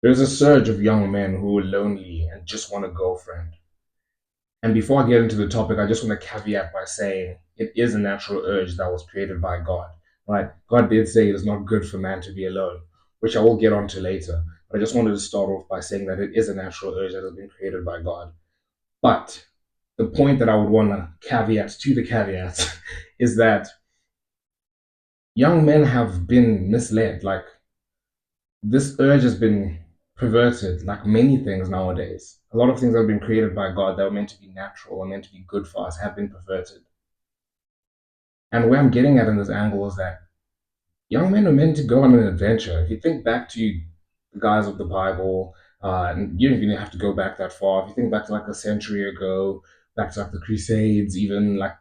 There's a surge of young men who are lonely and just want a girlfriend. And before I get into the topic, I just want to caveat by saying it is a natural urge that was created by God, right? God did say it is not good for man to be alone, which I will get onto later. But I just wanted to start off by saying that it is a natural urge that has been created by God. But the point that I would want to caveat to the caveats is that young men have been misled. Like, this urge has been perverted, like many things nowadays. A lot of things that have been created by God that were meant to be natural and meant to be good for us have been perverted. And where I'm getting at in this angle is that young men are meant to go on an adventure. If you think back to the guys of the Bible, and you don't even have to go back that far. If you think back to like a century ago, back to like the Crusades, even like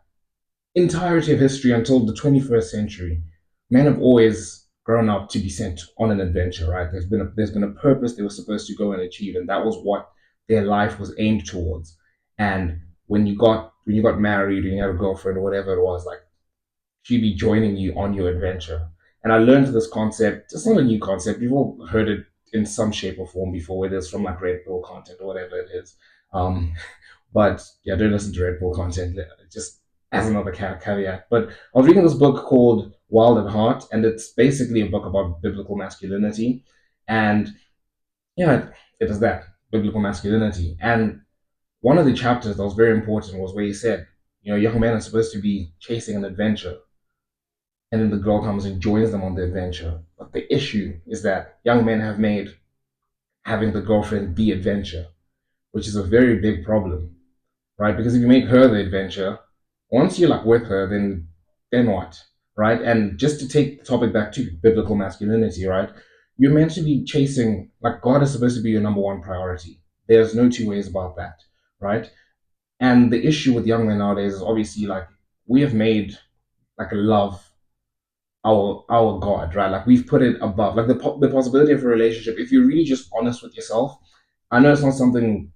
entirety of history until the 21st century, men have always grown up to be sent on an adventure, right? There's been a purpose they were supposed to go and achieve, and that was what their life was aimed towards. And when you got married and you had a girlfriend or whatever it was, like, she'd be joining you on your adventure. And I learned this concept. It's not a new concept. You've all heard it in some shape or form before, whether it's from like Red Bull content or whatever it is. Um, but yeah, don't listen to Red Bull content. Just as another caveat. But I was reading this book called Wild at Heart, and it's basically a book about biblical masculinity. And yeah, it is that biblical masculinity. And one of the chapters that was very important was where he said, young men are supposed to be chasing an adventure, and then the girl comes and joins them on the adventure. But the issue is that young men have made having the girlfriend the adventure, which is a very big problem, right? Because if you make her the adventure, once you're like with her, then what, right? And just to take the topic back to biblical masculinity, right? You're meant to be chasing, like, God is supposed to be your number one priority. There's no two ways about that, right? And the issue with young men nowadays is obviously like we have made like a love our God, right? Like, we've put it above, like the possibility of a relationship. If you're really just honest with yourself, I know it's not something.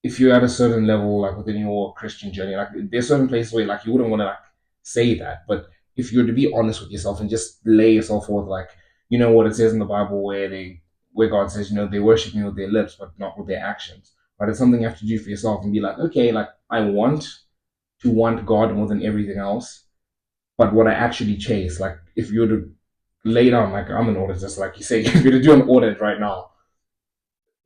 If you're at a certain level, like within your Christian journey, like there's certain places where like you wouldn't want to like say that, but if you're to be honest with yourself and just lay yourself forth, like, what it says in the Bible where God says, they worship me with their lips but not with their actions. But it's something you have to do for yourself and be like, okay, like, I want to want God more than everything else, but what I actually chase, like, if you were to lay down, like, I'm an audit, like you say, if you're to do an audit right now,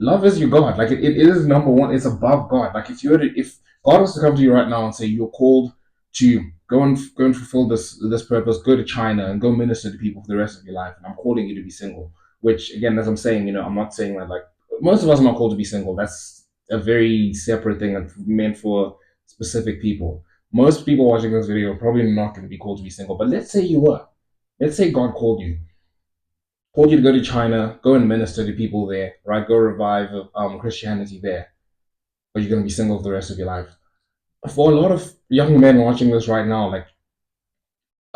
love is your God. Like, it is number one. It's above God. Like, if God was to come to you right now and say you're called to go and fulfill this purpose, go to China and go minister to people for the rest of your life, and I'm calling you to be single. Which, again, as I'm saying, I'm not saying that like most of us are not called to be single. That's a very separate thing and meant for specific people. Most people watching this video are probably not going to be called to be single. But let's say you were. Let's say God called you to go to China, go and minister to people there, right? Go revive Christianity there, but you're going to be single for the rest of your life. For a lot of young men watching this right now, like,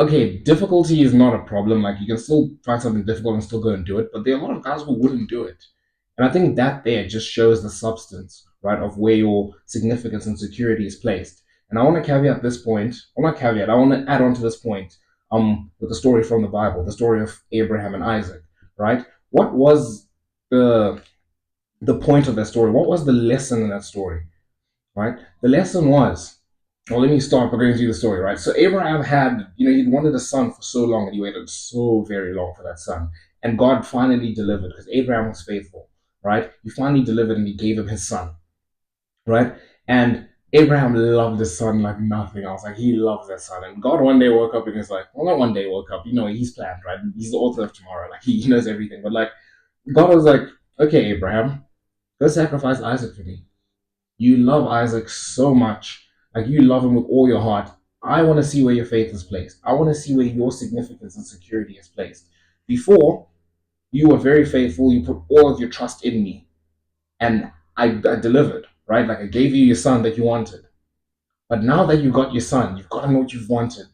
okay, difficulty is not a problem. Like, you can still find something difficult and still go and do it, but there are a lot of guys who wouldn't do it. And I think that there just shows the substance, right, of where your significance and security is placed. And I want to caveat this point, or not caveat, I want to add on to this point with the story from the Bible, the story of Abraham and Isaac, right? What was the the point of that story? What was the lesson in that story, right? The lesson was, well, let me start by going through the story, right? So Abraham had, he'd wanted a son for so long and he waited so very long for that son. And God finally delivered because Abraham was faithful, right? He finally delivered and he gave him his son, right? And Abraham loved his son like nothing else. Like, he loves that son. And God one day woke up and he's like, well, not one day woke up, he's planned, right? He's the author of tomorrow. Like, he knows everything. But like, God was like, okay, Abraham, go sacrifice Isaac for me. You love Isaac so much. Like, you love him with all your heart. I want to see where your faith is placed. I want to see where your significance and security is placed. Before, you were very faithful. You put all of your trust in me. And I delivered, right? Like, I gave you your son that you wanted. But now that you got your son, you've gotten what you've wanted.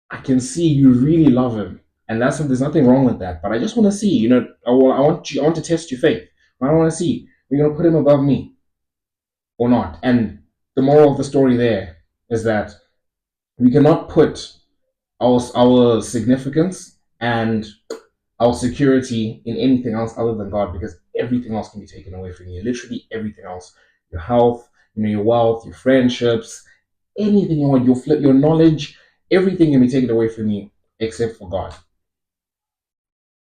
I can see you really love him. And there's nothing wrong with that. But I just want to see, I want to test your faith. I want to see, you're going to put him above me or not. And the moral of the story there is that we cannot put our significance and our security in anything else other than God, because everything else can be taken away from you. Literally everything else. Your health, your wealth, your friendships, anything you want, your knowledge, everything can be taken away from you except for God.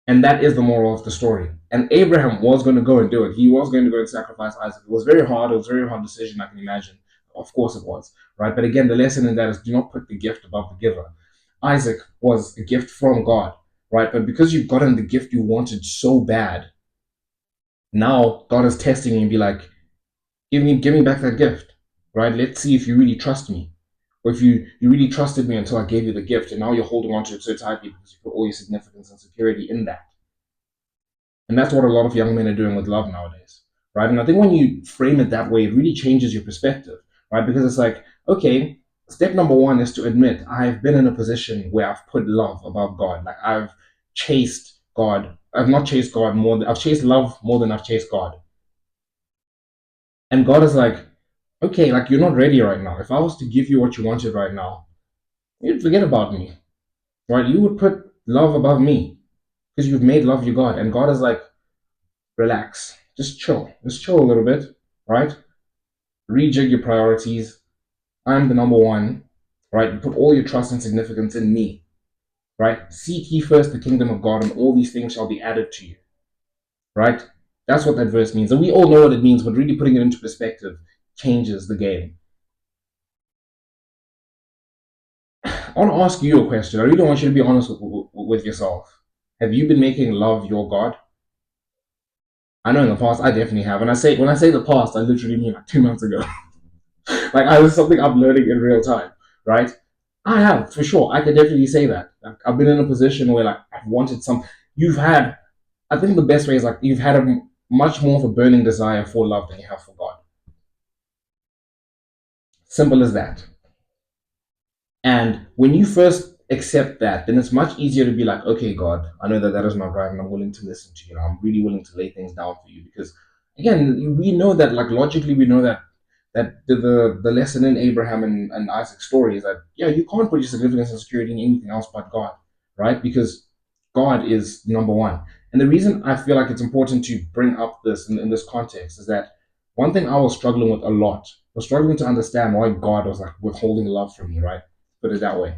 And that is the moral of the story. And Abraham was going to go and do it. He was going to go and sacrifice Isaac. It was very hard. It was a very hard decision, I can imagine. Of course it was, right? But again, the lesson in that is do not put the gift above the giver. Isaac was a gift from God, right? But because you've gotten the gift you wanted so bad, now God is testing you and be like, give me back that gift, right? Let's see if you really trust me. Or if you really trusted me until I gave you the gift, and now you're holding on to it so tightly because you put all your significance and security in that. And that's what a lot of young men are doing with love nowadays, right? And I think when you frame it that way, it really changes your perspective, right? Because it's like, okay, step number one is to admit I've been in a position where I've put love above God. Like I've chased God. I've not chased God more than I've chased love more than I've chased God. And God is like, okay, like you're not ready right now. If I was to give you what you wanted right now, you'd forget about me, right? You would put love above me because you've made love your God. And God is like, relax, just chill a little bit, right? Rejig your priorities. I'm the number one, right? You put all your trust and significance in me, right? Seek ye first the kingdom of God, and all these things shall be added to you, right? That's what that verse means. And we all know what it means, but really putting it into perspective changes the game. I want to ask you a question. I really want you to be honest with yourself. Have you been making love your God? I know in the past I definitely have. And I say when I say the past, I literally mean like 2 months ago. Like I was something I'm learning in real time, right? I have for sure. I can definitely say that. Like, I've been in a position where like I've wanted some. You've had. I think the best way is like you've had a much more of a burning desire for love than you have for God. Simple as that. And when you first accept that, then it's much easier to be like, okay, God, I know that that is not right, and I'm willing to listen to you. I'm really willing to lay things down for you because, again, we know that, like logically, we know that the lesson in Abraham and Isaac's story is that yeah, you can't put your significance and security in anything else but God, right? Because God is number one. And the reason I feel like it's important to bring up this in this context is that one thing I was struggling with a lot was struggling to understand why God was like withholding love from me, right? Put it that way.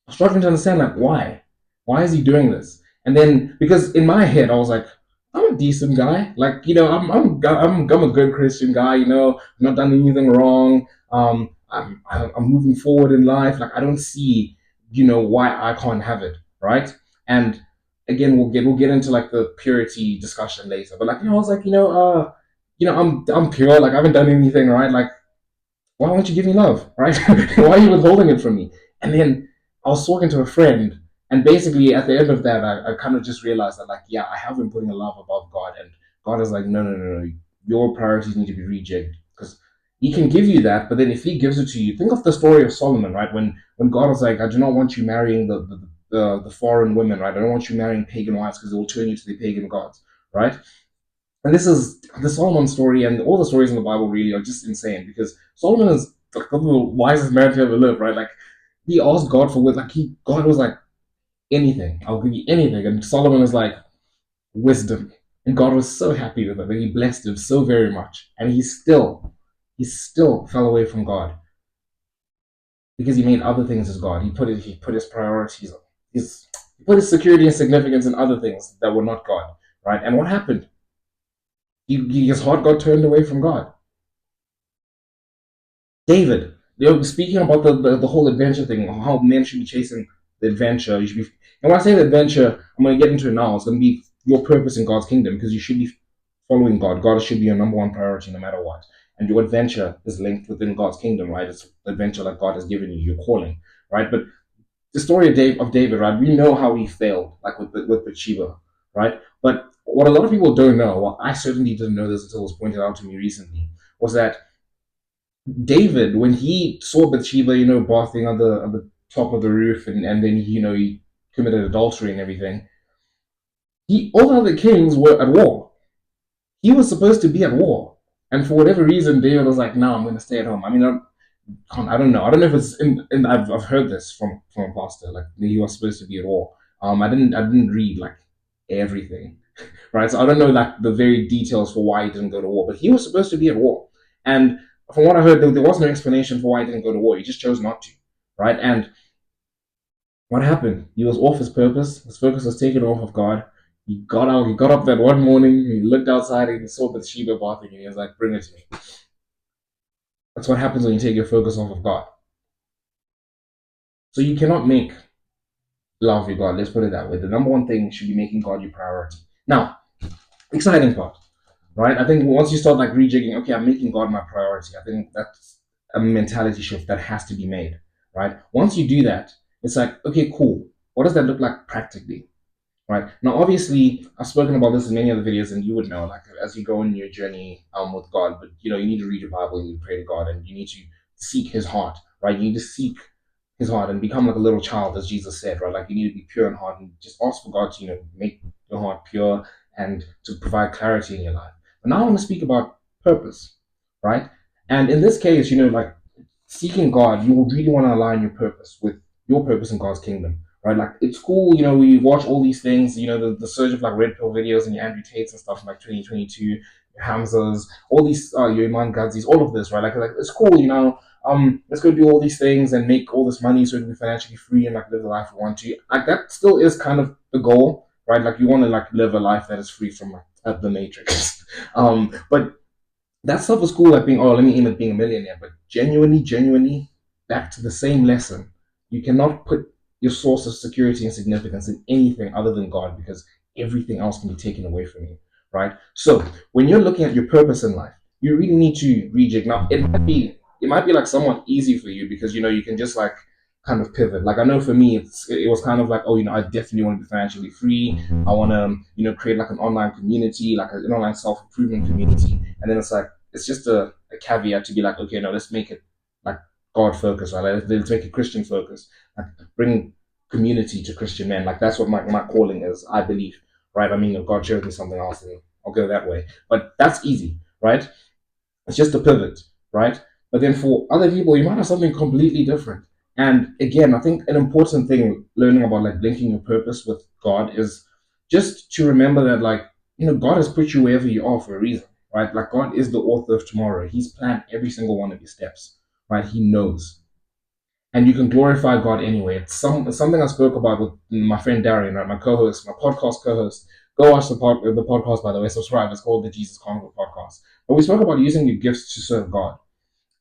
I'm struggling to understand like why. Why is he doing this? And then because in my head I was like, I'm a decent guy. Like I'm a good Christian guy. I've not done anything wrong. I'm moving forward in life. Like I don't see why I can't have it, right? And again, we'll get into like the purity discussion later. But like I was like I'm pure. Like I haven't done anything, right? Like why won't you give me love, right? Why are you withholding it from me? And then I was talking to a friend, and basically at the end of that, I kind of just realized that, like, yeah, I have been putting a love above God, and God is like, no, no, no, no, your priorities need to be rejigged because He can give you that, but then if He gives it to you, think of the story of Solomon, right? When God was like, I do not want you marrying the foreign women, right? I don't want you marrying pagan wives because it will turn you to the pagan gods, right? And this is the Solomon story, and all the stories in the Bible really are just insane because Solomon is like the wisest man to ever live, right? Like he asked God for what, like God was like anything, I'll give you anything, and Solomon is like wisdom, and God was so happy with him, and He blessed him so very much, and he still fell away from God because he made other things as God. He put his priorities, his he put his security and significance in other things that were not God, right? And what happened? His heart got turned away from God. David, speaking about the whole adventure thing, how men should be chasing the adventure. You should be, and when I say the adventure, I'm going to get into it now. It's going to be your purpose in God's kingdom because you should be following God. God should be your number one priority no matter what. And your adventure is linked within God's kingdom, right? It's the adventure that God has given you, your calling, right? But the story of David, right? We know how he failed, like with Bathsheba, right? But what a lot of people don't know, well, I certainly didn't know this until it was pointed out to me recently, was that David, when he saw Bathsheba, bathing on the top of the roof, and then he committed adultery and everything. All the other kings were at war. He was supposed to be at war, and for whatever reason, David was like, "No, I'm going to stay at home." I mean, I don't know. I don't know if it's in I've heard this from a pastor, like he was supposed to be at war. I didn't read like everything, right? So I don't know like the very details for why he didn't go to war, but he was supposed to be at war. And from what I heard, there was no explanation for why he didn't go to war. He just chose not to, right? And what happened? He was off his purpose. His focus was taken off of God. He got out. He got up that one morning. He looked outside and he saw Bathsheba bathing, and he was like, "Bring it to me." That's what happens when you take your focus off of God. So you cannot make love your God. Let's put it that way. The number one thing should be making God your priority. Now, exciting part, right? I think once you start like rejigging, okay, I'm making God my priority. I think that's a mentality shift that has to be made, right? Once you do that, it's like, okay, cool. What does that look like practically? Right now, obviously, I've spoken about this in many other videos, and you would know, like as you go on your journey with God. But you need to read your Bible, you need to pray to God, and you need to seek His heart. Right, you need to seek His heart and become like a little child, as Jesus said. Right, like you need to be pure in heart and just ask for God to make your heart pure and to provide clarity in your life. But now I want to speak about purpose, right? And in this case, like seeking God, you will really want to align your purpose with your purpose in God's kingdom, right? Like it's cool, we watch all these things, the surge of like red pill videos and your Andrew Tates and stuff like 2022, your Hamzas, all these, your Iman Gadzis, all of this, right? Like it's cool, let's go do all these things and make all this money so we can be financially free and like live the life we want to. Like that still is kind of the goal, right? Like you want to like live a life that is free from like the matrix. But that stuff was cool, like being, oh, let me aim at being a millionaire. But genuinely, back to the same lesson. You cannot put your source of security and significance in anything other than God, because everything else can be taken away from you, right? So when you're looking at your purpose in life, you really need to rejig. Now, it might be like somewhat easy for you because you can just like kind of pivot. Like I know for me, it was kind of like, oh, I definitely want to be financially free. I want to, create like an online community, like an online self-improvement community. And then it's like, it's just a caveat to be like, okay, no, let's make it like God focus, right? Let's make it Christian focus. Like bring community to Christian men. Like that's what my calling is, I believe, right? I mean, if God shows me something else, then I'll go that way. But that's easy, right? It's just a pivot, right? But then for other people, you might have something completely different. And again, I think an important thing learning about like linking your purpose with God is just to remember that like, God has put you wherever you are for a reason, right? Like God is the author of tomorrow. He's planned every single one of your steps, right? He knows. And you can glorify God anyway. It's something I spoke about with my friend Darian, right? My co-host, my podcast co-host. Go watch the podcast, by the way. Subscribe. It's called the Jesus Convo Podcast. But we spoke about using your gifts to serve God.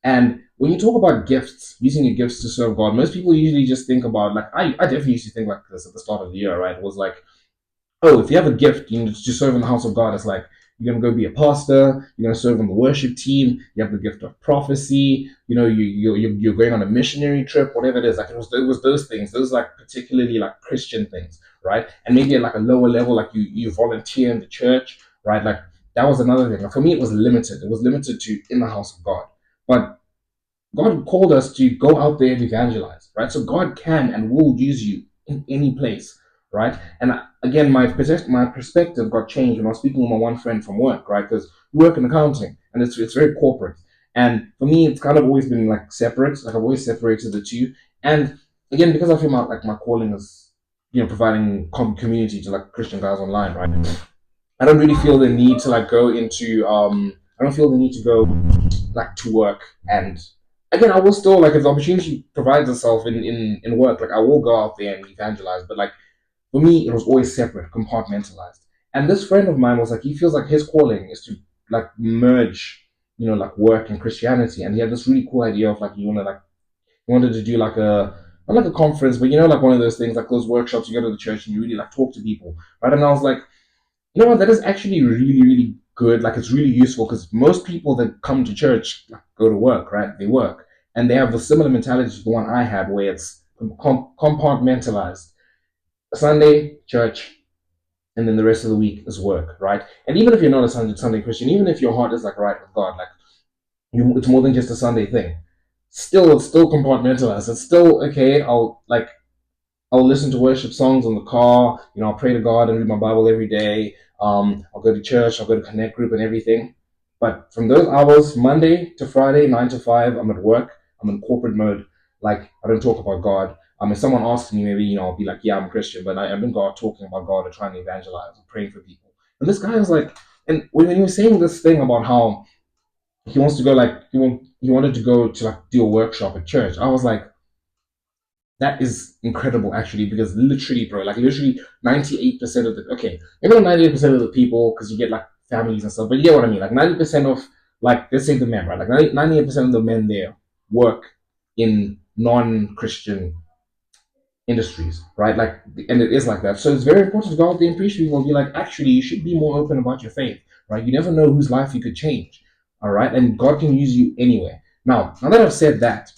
And when you talk about gifts, using your gifts to serve God, most people usually just think about, like, I definitely used to think like this at the start of the year, right? It was like, oh, if you have a gift, to serve in the house of God, it's like you're gonna go be a pastor, you're gonna serve on the worship team, you have the gift of prophecy, you're going on a missionary trip, whatever it is. Like it was those things, those like particularly like Christian things, right? And maybe at like a lower level, like you volunteer in the church, right? Like that was another thing. Like for me, it was limited. It was limited to in the house of God. But God called us to go out there and evangelize, right? So God can and will use you in any place, right? And again, my perspective got changed when I was speaking with my one friend from work, right? Because we work in accounting and it's very corporate. And for me, it's kind of always been like separate. Like I've always separated the two. And again, because I feel like my calling is, providing community to like Christian guys online, right? I don't really feel the need to like go into I don't feel the need to go like to work. And again, I will still like if the opportunity provides itself in work, like I will go out there and evangelize. But like for me, it was always separate, compartmentalized. And this friend of mine was like, he feels like his calling is to like merge, like work and Christianity. And he had this really cool idea of like he wanted to do like not like a conference, but like one of those things, like those workshops you go to the church and you really like talk to people, right? And I was like, you know what, that is actually really, really good. Like it's really useful because most people that come to church like, go to work, right? They work. And they have the similar mentality to the one I had where it's compartmentalized. Sunday, church, and then the rest of the week is work, right? And even if you're not a Sunday Christian, even if your heart is like right with God, like it's more than just a Sunday thing. It's still compartmentalized. It's still okay. I'll listen to worship songs in the car. I'll pray to God and read my Bible every day. I'll go to church. I'll go to Connect Group and everything. But from those hours, Monday to Friday, 9 to 5, I'm at work. I'm in corporate mode. Like, I don't talk about God. If someone asks me, maybe I'll be like, yeah, I'm Christian, but I don't go out talking about God or trying to evangelize or praying for people. And this guy was like, and when he was saying this thing about how he wants to go, like he wanted to go to like do a workshop at church, I was like, that is incredible, actually, because literally, bro, like literally 98% of the, okay, maybe not 98% of the people, because you get like families and stuff, but you get what I mean. Like 90% of, like, let's say the men, right? Like 98% of the men there work in non-Christian industries, right? Like, and it is like that. So it's very important to go out there and preach to people and be like, actually, you should be more open about your faith, right? You never know whose life you could change, all right? And God can use you anyway. Now that I've said that,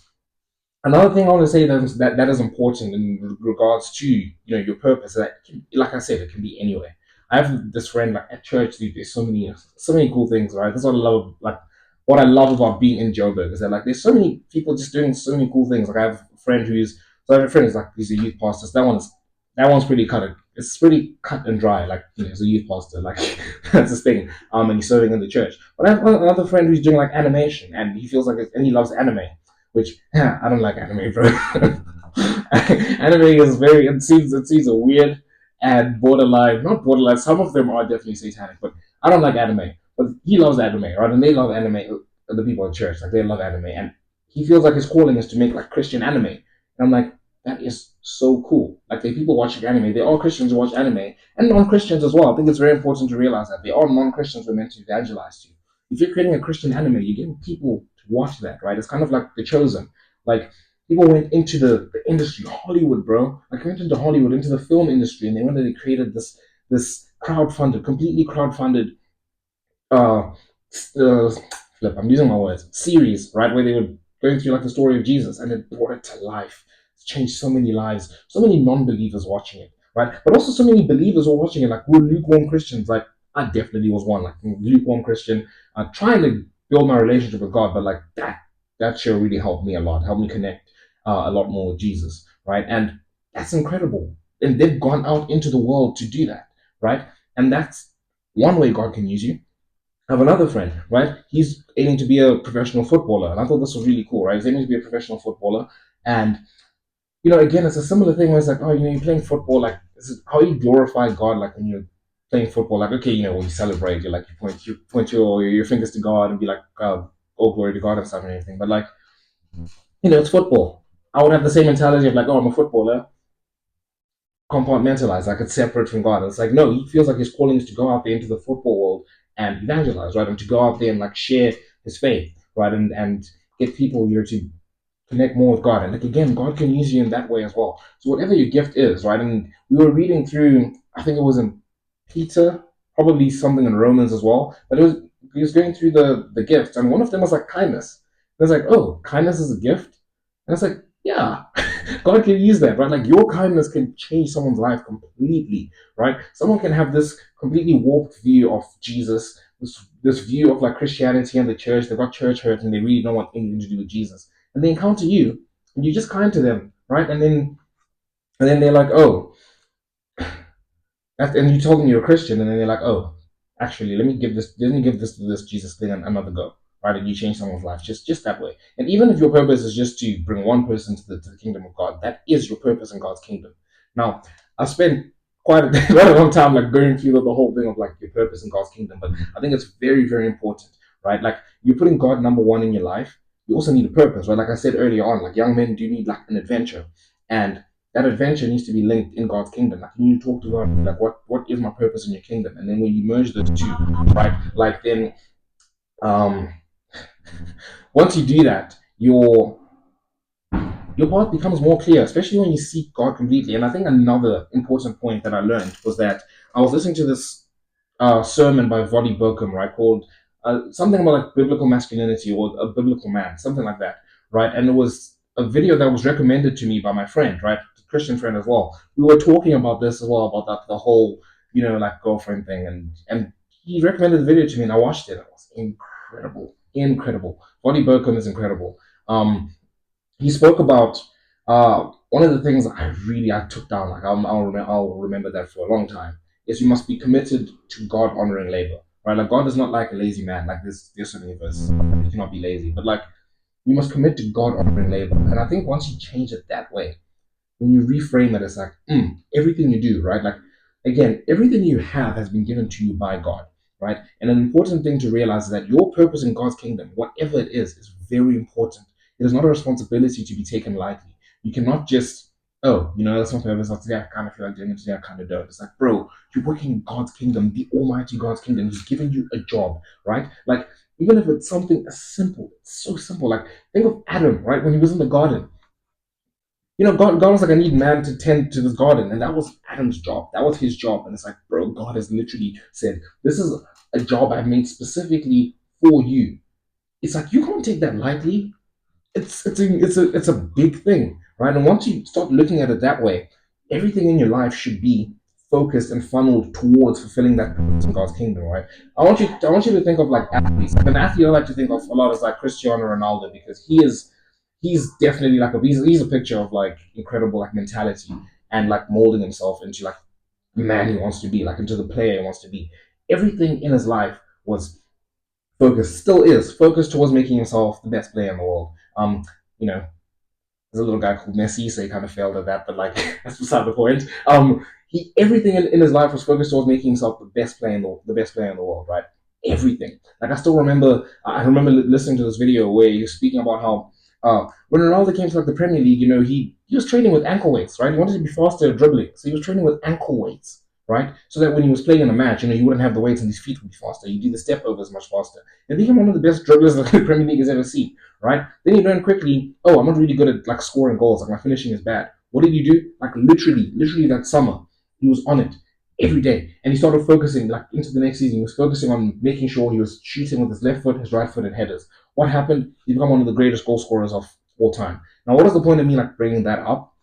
another thing I want to say that is important in regards to your purpose. That like I said, it can be anywhere. I have this friend like at church. Dude, there's so many cool things, right? That's what I love. Like what I love about being in Joburg is that like there's so many people just doing so many cool things. Like I have a friend who's so I have a friend who's like he's a youth pastor. So that one's pretty cut. It's pretty cut and dry. Like he's a youth pastor. Like that's his thing. And he's serving in the church. But I have another friend who's doing like animation, and he feels like and he loves anime, which I don't like anime, bro. Anime is it seems a weird and borderline, not borderline. Some of them are definitely satanic, but I don't like anime. But he loves anime, right? And they love anime. The people at church, like they love anime, and he feels like his calling is to make like Christian anime. And I'm like, that is so cool. Like the people watching anime, they are Christians who watch anime, and non-Christians as well. I think it's very important to realize that they are non-Christians who are meant to evangelize to you. If you're creating a Christian anime, you're getting people to watch that, right? It's kind of like The Chosen. Like people went into the industry, Hollywood, bro. Like went into Hollywood, into the film industry, and they went and they created this crowdfunded, completely crowdfunded uh, uh flip, I'm using my words, series, right, where they were going through like the story of Jesus, and it brought it to life. It's changed so many lives, so many non-believers watching it, right? But also so many believers were watching it, like we're lukewarm Christians. Like I definitely was one, like lukewarm Christian, trying to build my relationship with God, but like that show really helped me a lot, helped me connect a lot more with Jesus, right? And that's incredible. And they've gone out into the world to do that, right? And that's one way God can use you. I have another friend, right? He's aiming to be a professional footballer, and I thought this was really cool, right? He's aiming to be a professional footballer, and again, it's a similar thing where it's like, oh, you're playing football, like this is how you glorify God, like when you're playing football, like okay, when you celebrate, you're like you point your fingers to God and be like, oh glory to God and stuff and everything, but like it's football. I would have the same mentality of like, oh, I'm a footballer, compartmentalized, like it's separate from God. It's like no, he feels like his calling is to go out there into the football world and evangelize, right? And to go out there and like share his faith, right? And get people to connect more with God. And like again, God can use you in that way as well. So whatever your gift is, right? And we were reading through, I think it was in Peter, probably something in Romans as well. But he was going through the gifts, and one of them was like kindness. It was like, oh, kindness is a gift, and it's like, yeah, God can use that, right? Like your kindness can change someone's life completely, right? Someone can have this completely warped view of Jesus, this view of like Christianity and the church. They've got church hurt and they really don't want anything to do with Jesus. And they encounter you, and you're just kind to them, right? And then they're like, oh, and you told them you're a Christian, and then they're like, oh, actually, let me give this to this Jesus thing another go, right? And you change someone's life just that way. And even if your purpose is just to bring one person to the kingdom of God, that is your purpose in God's kingdom. Now, I spent quite a long time like going through the whole thing of like your purpose in God's kingdom, but I think it's very very important, right? Like you're putting God number one in your life. You also need a purpose, right? Like I said earlier on, like young men do need like an adventure, and that adventure needs to be linked in God's kingdom. Like you need to talk to God, like what is my purpose in your kingdom? And then when you merge those two, right? Like then um once you do that, your path becomes more clear, especially when you seek God completely. And I think another important point that I learned was that I was listening to this sermon by Voddie Burkham, right, called something about like biblical masculinity or a biblical man, something like that, right? And it was a video that was recommended to me by my friend, right, Christian friend as well. We were talking about this as well, about that the whole, like girlfriend thing, and he recommended the video to me, and I watched it. It was incredible, incredible. Voddie Burkham is incredible. He spoke about one of the things I took down, like I'll remember that for a long time, is you must be committed to God honoring labor, right? Like God is not like a lazy man. Like there's so many verses, you cannot be lazy, but like you must commit to God honoring labor. And I think once you change it that way, when you reframe it, it's like, everything you do, right? Like, again, everything you have has been given to you by God, right? And an important thing to realize is that your purpose in God's kingdom, whatever it is very important. It is not a responsibility to be taken lightly. You cannot just, oh, that's my purpose. Today I kind of feel like doing it. Today I kind of don't. It's like, bro, you're working in God's kingdom, the Almighty God's kingdom. He's given you a job, right? Like, even if it's something as simple, it's so simple. Like, think of Adam, right? When he was in the garden, God was like, I need man to tend to this garden. And that was Adam's job. That was his job. And it's like, bro, God has literally said, this is a job I've made specifically for you. It's like, you can't take that lightly. It's a big thing, right? And once you start looking at it that way, everything in your life should be focused and funneled towards fulfilling that purpose in God's kingdom, right? I want you to think of like athletes. Like an athlete I like to think of a lot as like Cristiano Ronaldo, because he's definitely like he's a picture of like incredible like mentality and like molding himself into like the man he wants to be, like into the player he wants to be. Everything in his life was focused, still is focused towards making himself the best player in the world. You know, there's a little guy called Messi, so he kind of failed at that, but like that's beside the point. He everything in his life was focused towards making himself the best player in the world, right? Everything. Like I remember listening to this video where he was speaking about how when Ronaldo came to like the Premier League, he was training with ankle weights, right? He wanted to be faster at dribbling, so he was training with ankle weights, right? So that when he was playing in a match, he wouldn't have the weights and his feet would be faster. He'd do the step overs much faster. And became one of the best dribblers that the Premier League has ever seen, right? Then you learn quickly, oh, I'm not really good at like scoring goals. Like my finishing is bad. What did you do? Like literally that summer, he was on it every day, and he started focusing like into the next season. He was focusing on making sure he was shooting with his left foot, his right foot, and headers. What happened? He became one of the greatest goal scorers of all time. Now, what is the point of me like bringing that up?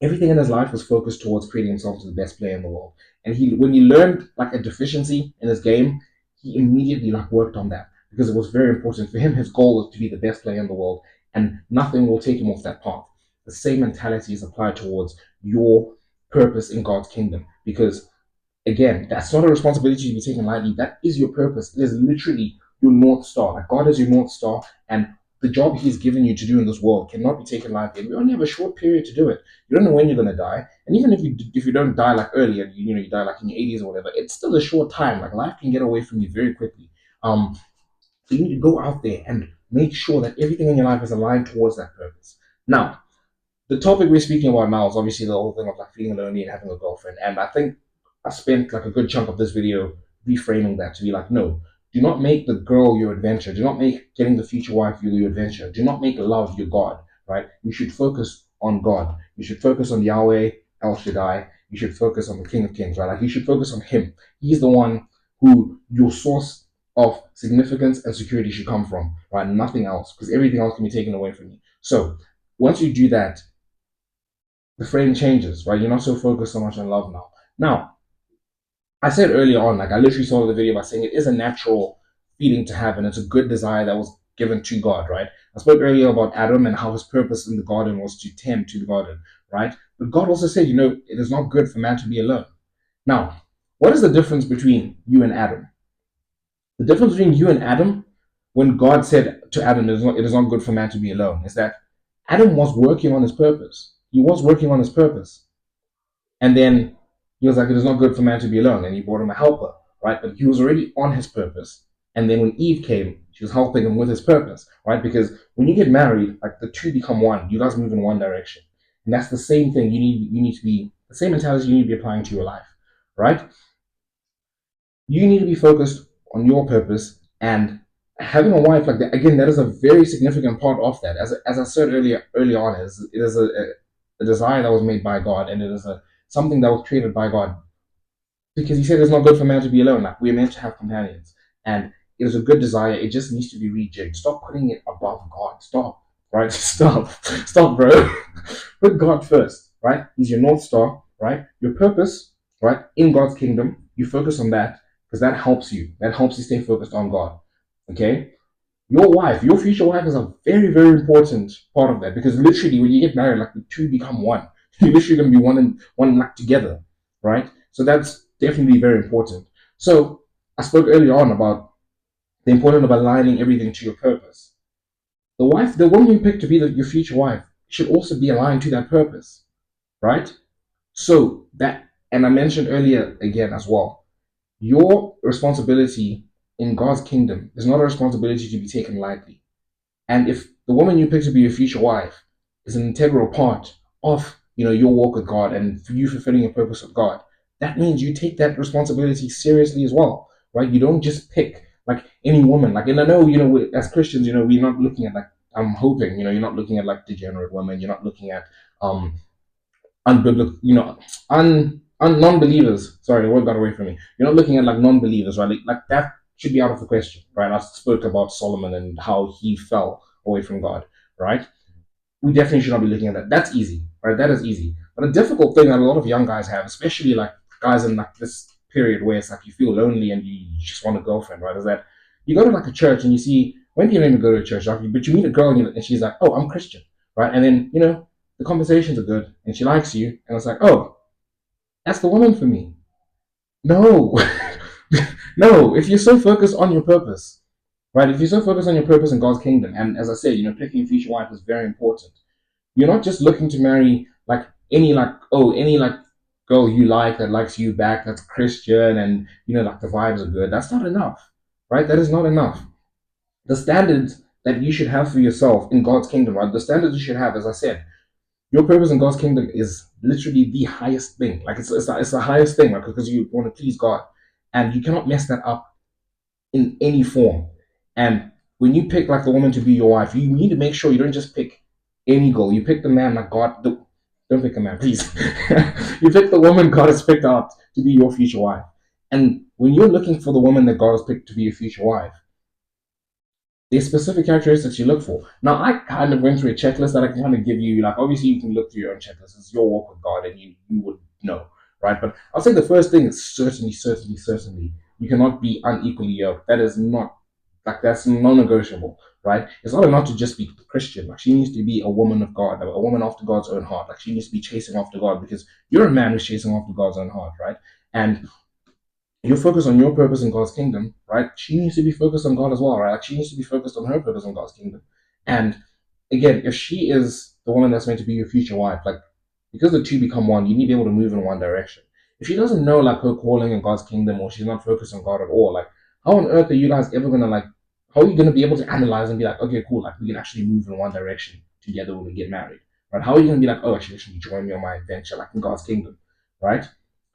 Everything in his life was focused towards creating himself to the best player in the world. And when he learned like a deficiency in his game, he immediately like worked on that because it was very important for him. His goal was to be the best player in the world, and nothing will take him off that path. The same mentality is applied towards your purpose in God's kingdom, because again, that's not a responsibility to be taken lightly. That is your purpose. It is literally your North Star. Like God is your North Star, and the job He's given you to do in this world cannot be taken lightly. And we only have a short period to do it. You don't know when you're going to die, and even if you don't die like early, and you die like in your 80s or whatever, it's still a short time. Like life can get away from you very quickly. So you need to go out there and make sure that everything in your life is aligned towards that purpose. Now, the topic we're speaking about now is obviously the whole thing of like feeling lonely and having a girlfriend. And I think I spent like a good chunk of this video reframing that to be like, no, do not make the girl your adventure. Do not make getting the future wife your adventure. Do not make love your God, right? You should focus on God. You should focus on Yahweh, El Shaddai. You should focus on the King of Kings, right? Like you should focus on Him. He's the one who your source of significance and security should come from, right? Nothing else, because everything else can be taken away from you. So once you do that, the frame changes, right? You're not so focused so much on love now. Now, I said earlier on, like I literally started the video by saying it is a natural feeling to have, and it's a good desire that was given to God, right? I spoke earlier about Adam and how his purpose in the garden was to tend to the garden, right? But God also said, it is not good for man to be alone. Now, what is the difference between you and Adam? The difference between you and Adam, when God said to Adam, it is not good for man to be alone, is that Adam was working on his purpose. He was working on his purpose. And then he was like, it is not good for man to be alone. And he brought him a helper, right? But he was already on his purpose. And then when Eve came, she was helping him with his purpose, right? Because when you get married, like the two become one. You guys move in one direction. And that's the same thing you need to be, the same mentality you need to be applying to your life, right? You need to be focused on your purpose, and having a wife like that, again, that is a very significant part of that. As I said early on, it is a desire that was made by God, and it is something that was created by God, because He said it's not good for man to be alone. Like we're meant to have companions, and it is a good desire. It just needs to be rejigged. Stop putting it above God. Stop, right? Stop, bro. Put God first, right? He's your North Star, right? Your purpose, right? In God's kingdom, you focus on that because that helps you. That helps you stay focused on God. Okay? Your wife, your future wife is a very, very important part of that, because literally when you get married, like the two become one. You're literally going to be one like together, right? So that's definitely very important. So I spoke earlier on about the importance of aligning everything to your purpose. The woman you pick to be your future wife should also be aligned to that purpose. right? So that, and I mentioned earlier again as well, your responsibility in God's kingdom is not a responsibility to be taken lightly. And if the woman you pick to be your future wife is an integral part of your walk with God and you fulfilling your purpose with God, that means you take that responsibility seriously as well, right? You don't just pick like any woman. Like, and I know as Christians, we're not looking at like, I'm hoping you're not looking at like degenerate women. You're not looking at unbiblical, non-believers. Sorry, the word got away from me. You're not looking at like non-believers, right? Like that should be out of the question, right? I spoke about Solomon and how he fell away from God, right? We definitely should not be looking at that. That's easy, right? That is easy. But a difficult thing that a lot of young guys have, especially like guys in like this period where it's like you feel lonely and you just want a girlfriend, right? Is that you go to like a church and you see when people even go to a church, right? But you meet a girl and she's like, "Oh, I'm Christian," right? And then the conversations are good and she likes you, and it's like, "Oh, that's the woman for me." No, no. If you're so focused on your purpose, right? If you're so focused on your purpose in God's kingdom, and as I said, picking a future wife is very important. You're not just looking to marry like any girl you like that likes you back, that's Christian, and like the vibes are good. That's not enough, right? That is not enough. The standards that you should have for yourself in God's kingdom, right? The standards you should have, as I said, your purpose in God's kingdom is literally the highest thing. Like it's the highest thing, right? Because you want to please God, and you cannot mess that up in any form. And when you pick like the woman to be your wife, you need to make sure you don't just pick any girl. You pick the man like God. Don't pick a man, please. You pick the woman God has picked out to be your future wife. And when you're looking for the woman that God has picked to be your future wife, there's specific characteristics you look for. Now, I kind of went through a checklist that I can kind of give you. Like, obviously, you can look through your own checklist. It's your walk with God, and you would know, right? But I'll say the first thing is certainly, you cannot be unequally yoked. That is not like that's non-negotiable, right? It's not enough to just be Christian. Like, she needs to be a woman of God, a woman after God's own heart. Like, she needs to be chasing after God because you're a man who's chasing after God's own heart, right? And you're focused on your purpose in God's kingdom, right? She needs to be focused on God as well, right? Like she needs to be focused on her purpose in God's kingdom. And again, if she is the woman that's meant to be your future wife, like because the two become one, you need to be able to move in one direction. If she doesn't know like her calling in God's kingdom or she's not focused on God at all, like how on earth are you guys ever gonna like how are you gonna be able to analyze and be like, okay, cool, like we can actually move in one direction together when we get married? Right? How are you gonna be like, oh actually join me on my adventure like in God's kingdom? Right?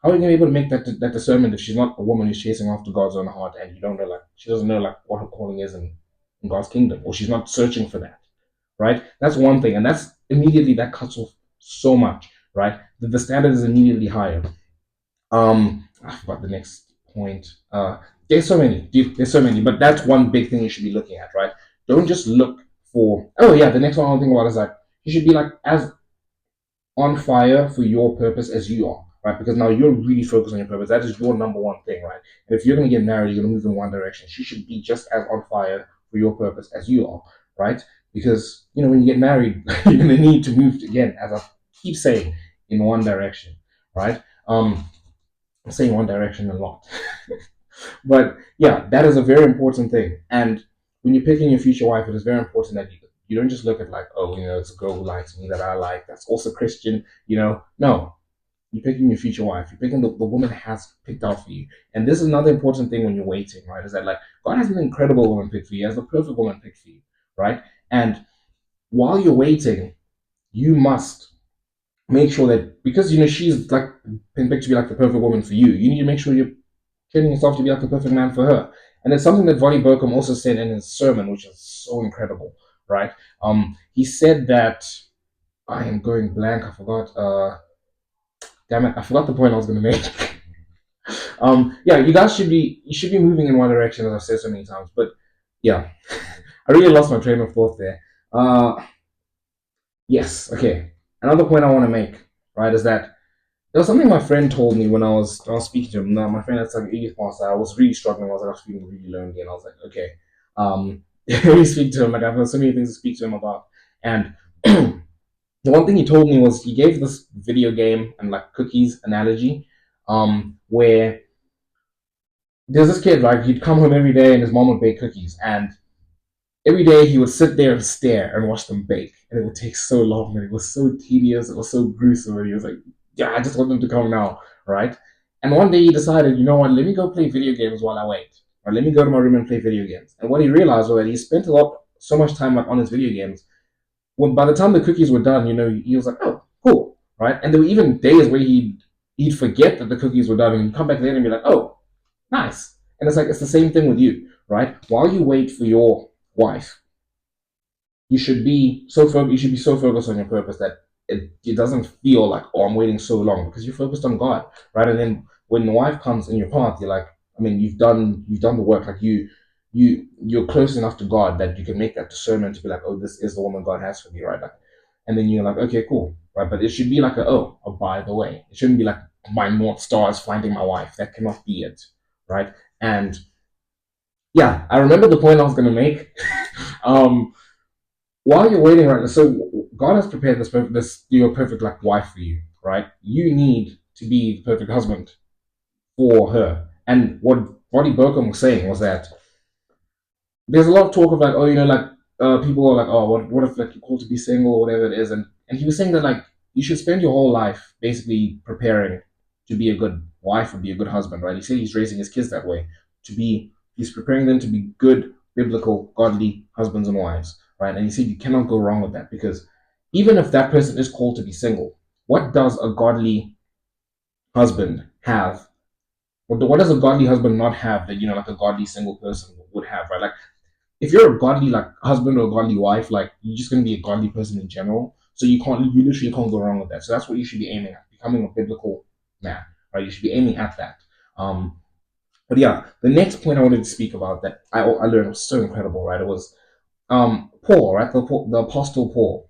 How are you gonna be able to make that discernment if she's not a woman who's chasing after God's own heart and you don't know like she doesn't know like what her calling is in God's kingdom or she's not searching for that, right? That's one thing, and that's immediately that cuts off so much, right? The standard is immediately higher. I forgot the next point. There's so many, dude, there's so many, but that's one big thing you should be looking at, right? Don't just look for. Oh yeah, the next one I want to think about is that you should be like as on fire for your purpose as you are, right? Because now you're really focused on your purpose. That is your number one thing, right? And if you're going to get married, you're going to move in one direction. She should be just as on fire for your purpose as you are, right? Because, when you get married, you're going to need to move again, as I keep saying, in one direction, right? I'm saying one direction a lot. But yeah, that is a very important thing. And when you're picking your future wife, it is very important that you don't just look at like, oh, it's a girl who likes me that I like, that's also Christian, No, you're picking your future wife. You're picking the woman has picked out for you. And this is another important thing when you're waiting, right? Is that like God has an incredible woman picked for you, has the perfect woman picked for you, right? And while you're waiting, you must make sure that because she's like been picked to be like the perfect woman for you, you need to make sure you're training yourself to be like the perfect man for her. And it's something that Vonnie Burkham also said in his sermon, which is so incredible, right? He said that I am going blank. I forgot. Damn it! I forgot the point I was going to make. Yeah, you should be moving in one direction, as I've said so many times. But yeah, I really lost my train of thought there. Yes, okay. Another point I want to make, right, is that there was something my friend told me when I was speaking to him. Now, my friend that's like a youth pastor. I was really struggling. I was feeling really lonely, and I was like, okay, let me speak to him. Like I've got so many things to speak to him about. And the one thing he told me was he gave this video game and like cookies analogy, where there's this kid, right? He'd come home every day and his mom would bake cookies, and every day he would sit there and stare and watch them bake. and it would take so long, and it was so tedious, it was so gruesome, and he was like, yeah, I just want them to come now, right? And one day he decided, you know what, let me go play video games while I wait. Or let me go to my room and play video games. And what he realized was that he spent so much time like on his video games. When by the time the cookies were done, he was like, oh, cool, right? And there were even days where he'd forget that the cookies were done, and he'd come back later and be like, oh, nice. And it's like it's the same thing with you, right? While you wait for your wife, you should be so focused on your purpose that it doesn't feel like, oh, I'm waiting so long, because you're focused on God, right? And then when the wife comes in your path, you're like, I mean, you've done the work. Like you're close enough to God that you can make that discernment to be like, oh, this is the woman God has for me, right? Like, and then you're like, okay, cool, right? But it should be like oh, by the way, it shouldn't be like my North Star is finding my wife. That cannot be it, right? And yeah, I remember the point I was gonna make. um, while you're waiting, right? So God has prepared this your perfect like wife for you, right? You need to be the perfect husband for her. And what Roddy Burkham was saying was that there's a lot of talk of like, oh, like people are like, oh, what if like you're called to be single or whatever it is, and he was saying that like you should spend your whole life basically preparing to be a good wife or be a good husband, right? He said he's raising his kids that way he's preparing them to be good, biblical, godly husbands and wives, right? And he said you cannot go wrong with that, because even if that person is called to be single, what does a godly husband have? What does a godly husband not have that like a godly single person would have, right? Like if you're a godly like husband or a godly wife, like you're just gonna be a godly person in general. So you literally can't go wrong with that. So that's what you should be aiming at, becoming a biblical man, right? You should be aiming at that. But yeah, the next point I wanted to speak about that I learned was so incredible, right? It was Paul, right? The apostle Paul.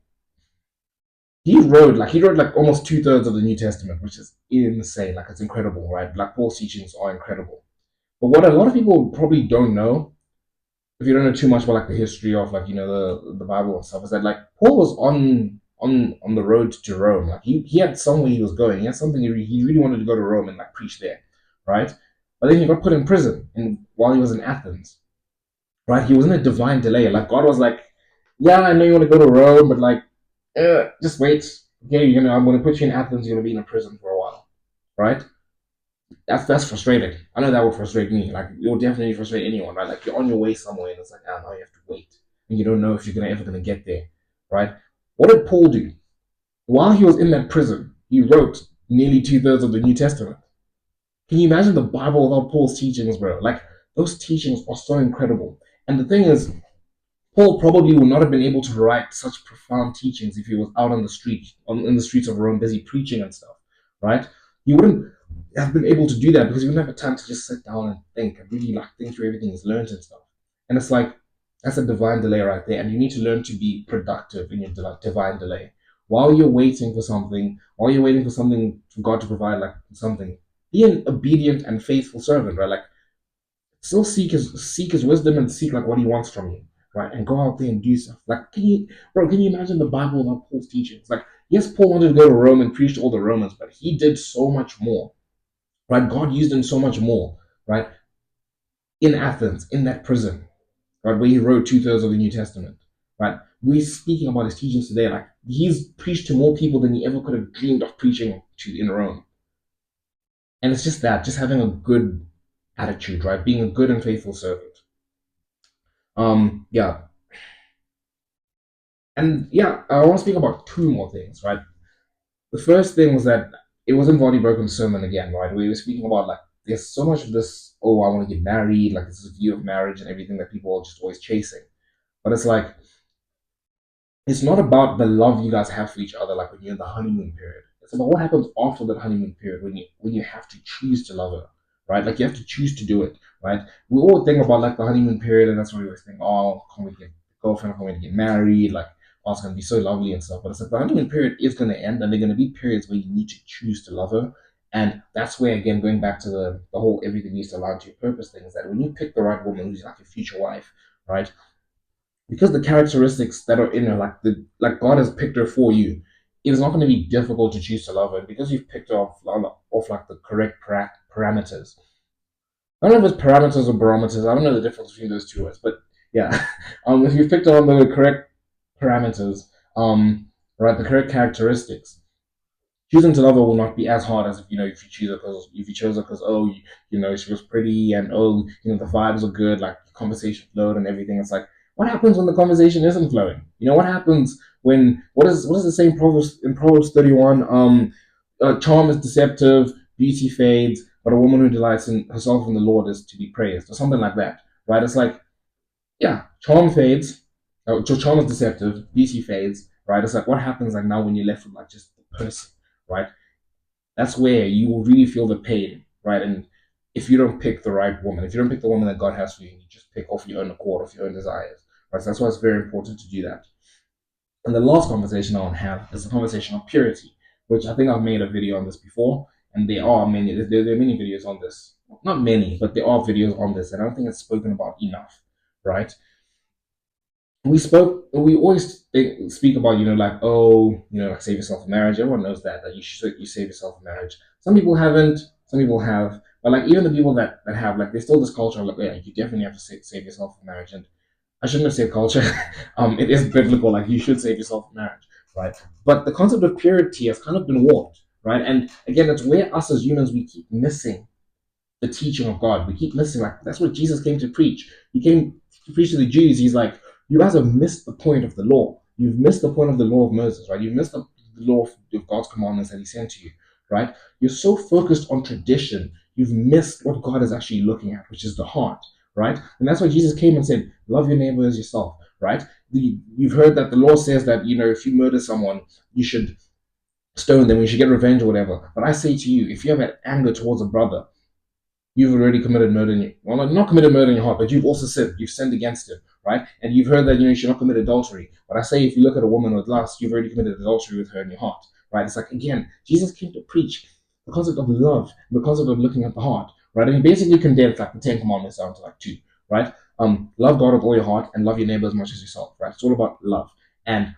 He wrote like almost 2/3 of the New Testament, which is insane. Like it's incredible, right? Like Paul's teachings are incredible. But what a lot of people probably don't know, if you don't know too much about like the history of like the Bible and stuff, is that like Paul was on the road to Rome. Like he had somewhere he was going. He had something he really wanted to go to Rome and like preach there, right? But then he got put in prison, and while he was in Athens, right? He was in a divine delay. Like God was like, yeah, I know you want to go to Rome, but like, just wait. Okay, I'm gonna put you in Athens. You're gonna be in a prison for a while, right? That's frustrating. I know that would frustrate me. Like it would definitely frustrate anyone, right? Like you're on your way somewhere and it's like, now you have to wait, and you don't know if you're ever gonna get there, right? What did Paul do? While he was in that prison, he wrote nearly 2/3 of the New Testament. Can you imagine the Bible without Paul's teachings, bro? Like those teachings are so incredible. And the thing is, Paul probably would not have been able to write such profound teachings if he was out on the street, in the streets of Rome, busy preaching and stuff, right? He wouldn't have been able to do that because he wouldn't have had time to just sit down and think and really like think through everything he's learned and stuff. And it's like that's a divine delay right there, and you need to learn to be productive in your divine delay. While you're waiting for something, while you're waiting for something for God to provide, like something, be an obedient and faithful servant, right? Like still seek his wisdom and seek like what he wants from you, right? And go out there and do stuff. Like, can you imagine the Bible without Paul's teachings? Like, yes, Paul wanted to go to Rome and preach to all the Romans, but he did so much more, right? God used him so much more, right? In Athens, in that prison, right, where he wrote 2/3 of the New Testament, right? We're speaking about his teachings today. Like, he's preached to more people than he ever could have dreamed of preaching to in Rome. And it's just that, just having a good attitude, right? Being a good and faithful servant. Yeah, and yeah, I want to speak about two more things, right? The first thing was that it was in Vonnie Burkham's sermon again, right? We were speaking about like there's so much of this, oh, I want to get married, like this view of marriage and everything that people are just always chasing. But it's like it's not about the love you guys have for each other, like when you're in the honeymoon period. It's about what happens after that honeymoon period when you have to choose to love her, right? Like you have to choose to do it, right? We all think about like the honeymoon period, and that's what we always think. Oh, can't we get a girlfriend? Can't we get married? Like, oh, it's gonna be so lovely and stuff. But it's like the honeymoon period is gonna end, and there are gonna be periods where you need to choose to love her. And that's where, again, going back to the whole everything needs to align to your purpose thing, is that when you pick the right woman who's like your future wife, right? Because the characteristics that are in her, like God has picked her for you, it's not going to be difficult to choose to love her, because you've picked her off like the correct parameters. I don't know if it's parameters or barometers. I don't know the difference between those two words, but yeah, if you've picked her on the correct parameters, right, the correct characteristics. Choosing to love her will not be as hard as if you choose her because if you chose her because she was pretty and the vibes are good, like the conversation flowed and everything. It's like, what happens when the conversation isn't flowing? What happens when what is the same Proverbs 31? Charm is deceptive, beauty fades, but a woman who delights in herself in the Lord is to be praised, or something like that, right? It's like, yeah, charm fades. Charm is deceptive, beauty fades, right? It's like, what happens like now when you're left with like just the person, right? That's where you will really feel the pain, right? And if you don't pick the right woman, if you don't pick the woman that God has for you, you just pick off your own accord, off your own desires, right? So that's why it's very important to do that. And the last conversation I want to have is the conversation of purity, which I think I've made a video on this before, and there are many videos on this. Not many, but there are videos on this, and I don't think it's spoken about enough, right? We always speak about like, like save yourself a marriage. Everyone knows that you save yourself a marriage. Some people haven't, some people have, but like even the people that have, like, there's still this culture of like, yeah, you definitely have to save yourself a marriage. And I shouldn't have said culture. It is biblical, like you should save yourself a marriage, right? But the concept of purity has kind of been warped, right? And again, it's where us as humans, we keep missing the teaching of God. We keep listening. Like, that's what Jesus came to preach. He came to preach to the Jews. He's like, you guys have missed the point of the law. You've missed the point of the law of Moses, right? You've missed the law of God's commandments that He sent to you, right? You're so focused on tradition, you've missed what God is actually looking at, which is the heart, right? And that's why Jesus came and said, love your neighbor as yourself, right? You've heard that the law says that, if you murder someone, you should stone them, you should get revenge or whatever. But I say to you, if you have anger towards a brother, you've already committed murder in your, well, not committed murder in your heart, but you've also sinned. You've sinned against him, right? And you've heard that you should not commit adultery. But I say, if you look at a woman with lust, you've already committed adultery with her in your heart, right? It's like, again, Jesus came to preach the concept of love, the concept of looking at the heart, right? And he basically condensed like the Ten Commandments down to like two, right? Love God with all your heart and love your neighbor as much as yourself, right? It's all about love. And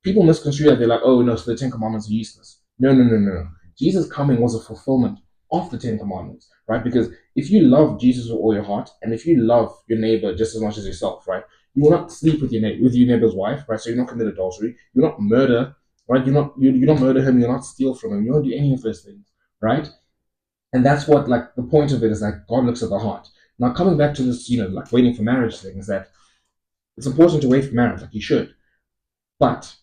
people misconstrue that. They're like, oh no, so the Ten Commandments are useless. No, no, no, no, no. Jesus coming was a fulfillment of the Ten Commandments, right? Because if you love Jesus with all your heart, and if you love your neighbor just as much as yourself, right, you will not sleep with your neighbor's wife, right? So you're not commit adultery, you're not murder, right? You don't murder him, you're not steal from him, you don't do any of those things, right? And that's what, like, the point of it is, like, God looks at the heart. Now, coming back to this, like waiting for marriage thing, is that it's important to wait for marriage, like you should, but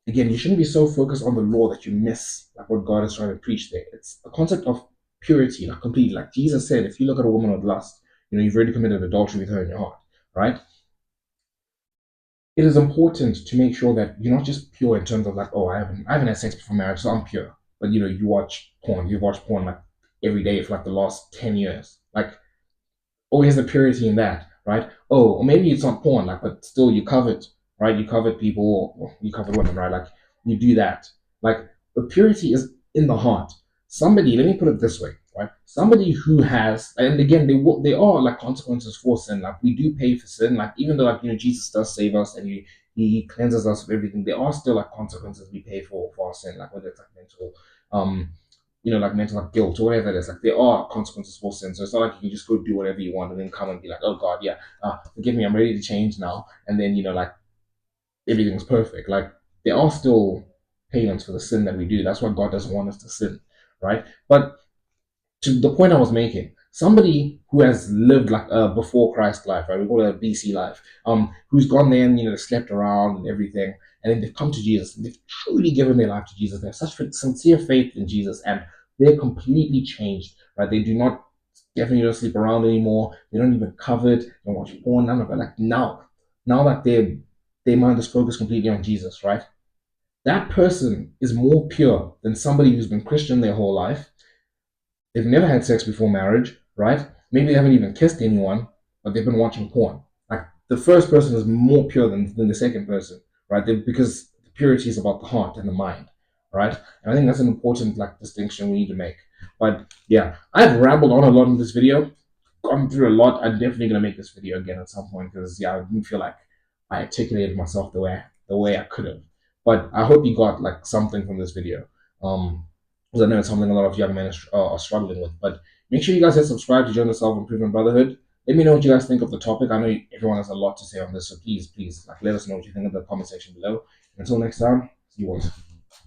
again, you shouldn't be so focused on the law that you miss like what God is trying to preach there. It's a concept of purity, like completely. Like Jesus said, if you look at a woman with lust, you've already committed adultery with her in your heart, right? It is important to make sure that you're not just pure in terms of like, oh, I haven't had sex before marriage, so I'm pure. But you watch porn like every day for like the last 10 years. Like, oh, here's the purity in that, right? Oh, or maybe it's not porn, like, but still you covet, right? You covet people, or you covet women, right? Like, you do that. Like, the purity is in the heart. Somebody, let me put it this way, right? Somebody who has, and again, they are like consequences for sin. Like, we do pay for sin. Like, even though, like, Jesus does save us and he cleanses us of everything, there are still like consequences we pay for our sin, like whether it's like mental, um, like mental like guilt or whatever it is. Like, there are consequences for sin. So it's not like you can just go do whatever you want and then come and be like, oh God, yeah, forgive me, I'm ready to change now. And then, like, everything's perfect. Like, there are still payments for the sin that we do. That's why God doesn't want us to sin, right? But to the point I was making, somebody who has lived like a before Christ life, right? We call it a BC life, who's gone there and slept around and everything, and then they've come to Jesus and they've truly given their life to Jesus. They have such sincere faith in Jesus, and they're completely changed, right? They do not definitely don't sleep around anymore. They don't even covet, they don't watch porn, none of it. Like, now that their mind is focused completely on Jesus, right? That person is more pure than somebody who's been Christian their whole life. They've never had sex before marriage, right? Maybe they haven't even kissed anyone, but they've been watching porn. Like, the first person is more pure than the second person, right? Because purity is about the heart and the mind, right? And I think that's an important like distinction we need to make. But yeah, I've rambled on a lot in this video, gone through a lot. I'm definitely gonna make this video again at some point because I didn't feel like I articulated myself the way I could have. But I hope you got like something from this video. Because I know it's something a lot of young men are struggling with. But make sure you guys hit subscribe to join the Self Improvement Brotherhood. Let me know what you guys think of the topic. I know everyone has a lot to say on this, so please, like, let us know what you think in the comment section below. Until next time, see you all.